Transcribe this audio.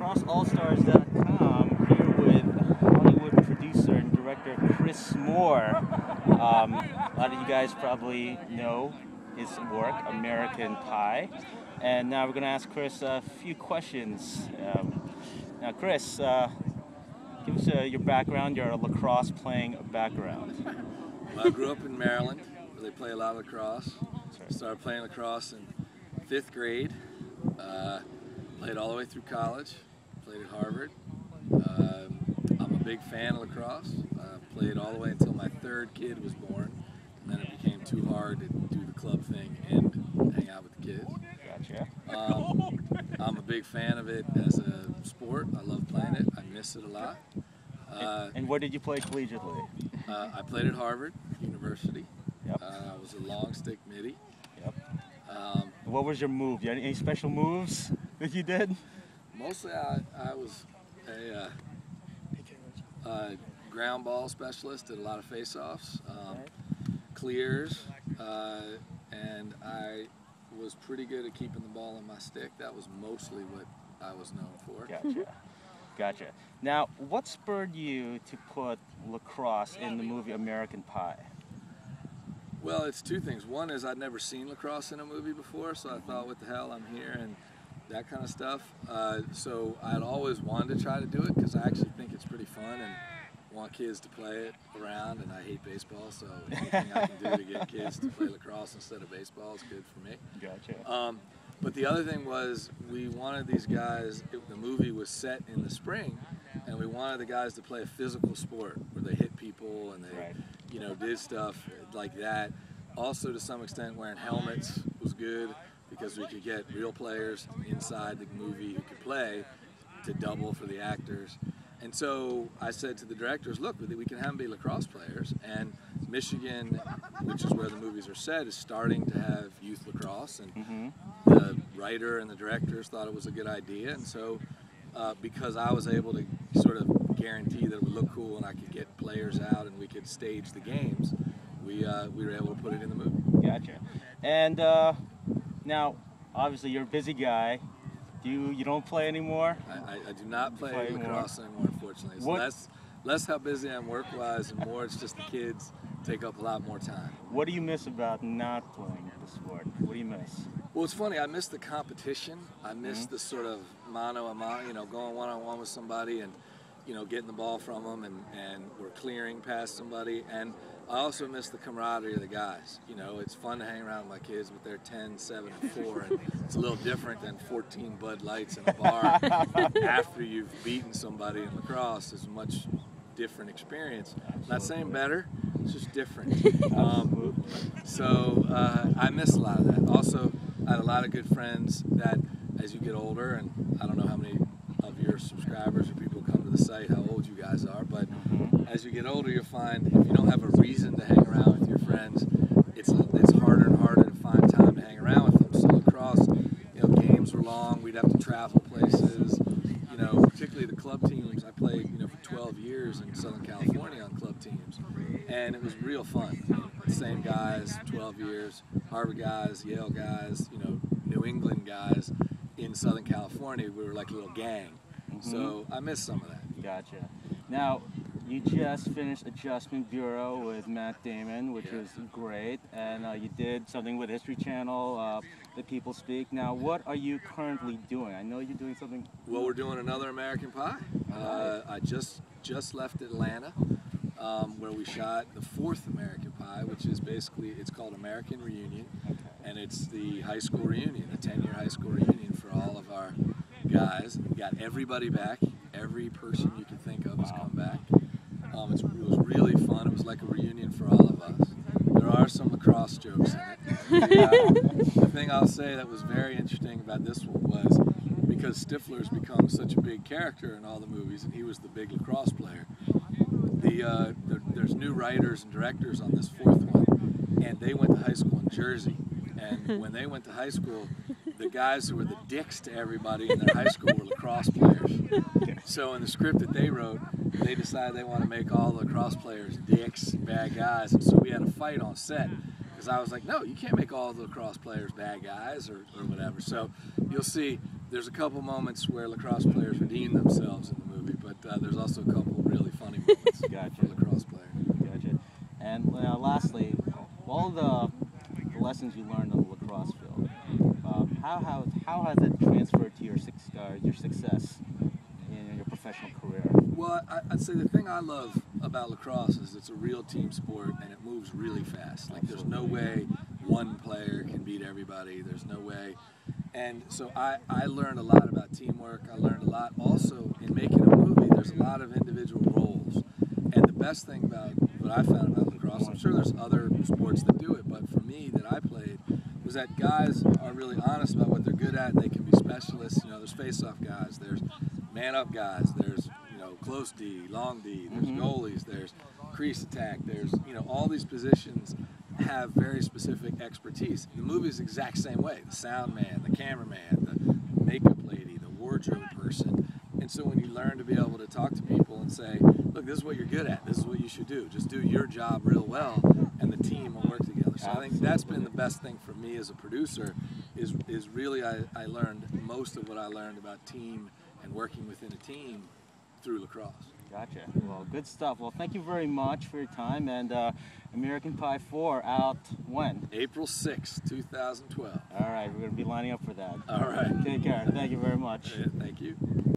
LacrosseAllstars.com here with Hollywood producer and director Chris Moore. A lot of you guys probably know his work, American Pie. And now we're going to ask Chris a few questions. Now, Chris, give us your background, your lacrosse playing background. Well, I grew up in Maryland, where they play a lot of lacrosse. Started playing lacrosse in 5th grade. Played all the way through college. Played at Harvard. I'm a big fan of lacrosse. Played all the way until my 3rd kid was born, and then it became too hard to do the club thing and hang out with the kids. Gotcha. I'm a big fan of it as a sport. I love playing it. I miss it a lot. And where did you play collegiately? I played at Harvard University. Yep. I was a long stick midi. Yep. What was your move? You had any special moves that you did? Mostly I was a ground ball specialist, did a lot of face-offs, clears, and I was pretty good at keeping the ball on my stick. That was mostly what I was known for. Gotcha. Gotcha. Now, what spurred you to put lacrosse in the movie American Pie? Well, it's two things. One is I'd never seen lacrosse in a movie before, so I thought, what the hell, I'm here, and that kind of stuff. So I'd always wanted to try to do it because I actually think it's pretty fun and want kids to play it around, and I hate baseball, so anything I can do to get kids to play lacrosse instead of baseball is good for me. Gotcha. But the other thing was we wanted these guys, the movie was set in the spring, and we wanted the guys to play a physical sport where they hit people and they, you know, did stuff like that. Also, to some extent, wearing helmets was good because we could get real players inside the movie who could play to double for the actors. And so I said to the directors, look, we can have them be lacrosse players. And Michigan, which is where the movies are set, is starting to have youth lacrosse. And the writer and the directors thought it was a good idea. And so because I was able to sort of guarantee that it would look cool and I could get players out and we could stage the games, we were able to put it in the movie. Gotcha. And now, obviously, you're a busy guy. You don't play anymore? I do not play lacrosse anymore, unfortunately. It's less how busy I am work-wise and more it's just the kids take up a lot more time. What do you miss about not playing the sport? What do you miss? Well, it's funny. I miss the competition. I miss the sort of mano-a-mano, you know, going one-on-one with somebody and, you know, getting the ball from them and we're clearing past somebody. And I also miss the camaraderie of the guys. You know, it's fun to hang around with my kids, but they're 10, 7, and 4, and it's a little different than 14 Bud Lights in a bar after you've beaten somebody in lacrosse. It's a much different experience. Not saying better, it's just different. So I miss a lot of that. Also, I had a lot of good friends that as you get older, and I don't know how many of your subscribers or people come to the site, how old you guys are, but as you get older, you'll find if you don't have a reason to hang around with your friends, it's harder and harder to find time to hang around with them. So lacrosse, you know, games were long. We'd have to travel places. You know, particularly the club teams. I played, you know, for 12 years in Southern California on club teams, and it was real fun. Same guys, 12 years, Harvard guys, Yale guys, you know, New England guys in Southern California. We were like a little gang. So I miss some of that. Gotcha. Now, you just finished Adjustment Bureau with Matt Damon, which was great, and you did something with History Channel, The People Speak. Now, what are you currently doing? I know you're doing something. Well, we're doing another American Pie. I just left Atlanta, where we shot the 4th American Pie, which is basically, it's called American Reunion, and it's the high school reunion, the 10-year high school reunion for all of our guys. We got everybody back. Every person you can think of has come back. It was really fun. It was like a reunion for all of us. There are some lacrosse jokes in it. The thing I'll say that was very interesting about this one was because Stifler's become such a big character in all the movies, and he was the big lacrosse player. There's new writers and directors on this 4th one, and they went to high school in Jersey. And when they went to high school, the guys who were the dicks to everybody in their high school were lacrosse players. So in the script that they wrote, they decided they want to make all the lacrosse players dicks, bad guys. And so we had a fight on set because I was like, no, you can't make all the lacrosse players bad guys or whatever. So you'll see There's a couple moments where lacrosse players redeem themselves in the movie, but there's also a couple really funny moments Gotcha. for lacrosse players. Gotcha. And lastly, all the lessons you learned on the lacrosse field, how has it transferred to your success in your professional career? Well, I'd say the thing I love about lacrosse is it's a real team sport and it moves really fast. Like there's no way one player can beat everybody. There's no way. And so I learned a lot about teamwork. I learned a lot also in making a movie. There's a lot of individual roles. And the best thing about what I found about lacrosse, I'm sure there's other sports that do it, but for me that I played, was that guys are really honest about what they're good at. They can be specialists. You know, there's face-off guys, there's man-up guys, there's close D, long D, there's goalies, there's crease attack, there's all these positions have very specific expertise. The movie is the exact same way. The sound man, the cameraman, the makeup lady, the wardrobe person. And so when you learn to be able to talk to people and say, look, this is what you're good at, this is what you should do, just do your job real well, and the team will work together. So I think that's been the best thing for me as a producer, is really I learned most of what I learned about team and working within a team through lacrosse. Gotcha. Well, good stuff. Well, thank you very much for your time. And American Pie 4 out when? April 6th, 2012. All right, we're going to be lining up for that. All right. Take care. Thank you very much. Thank you.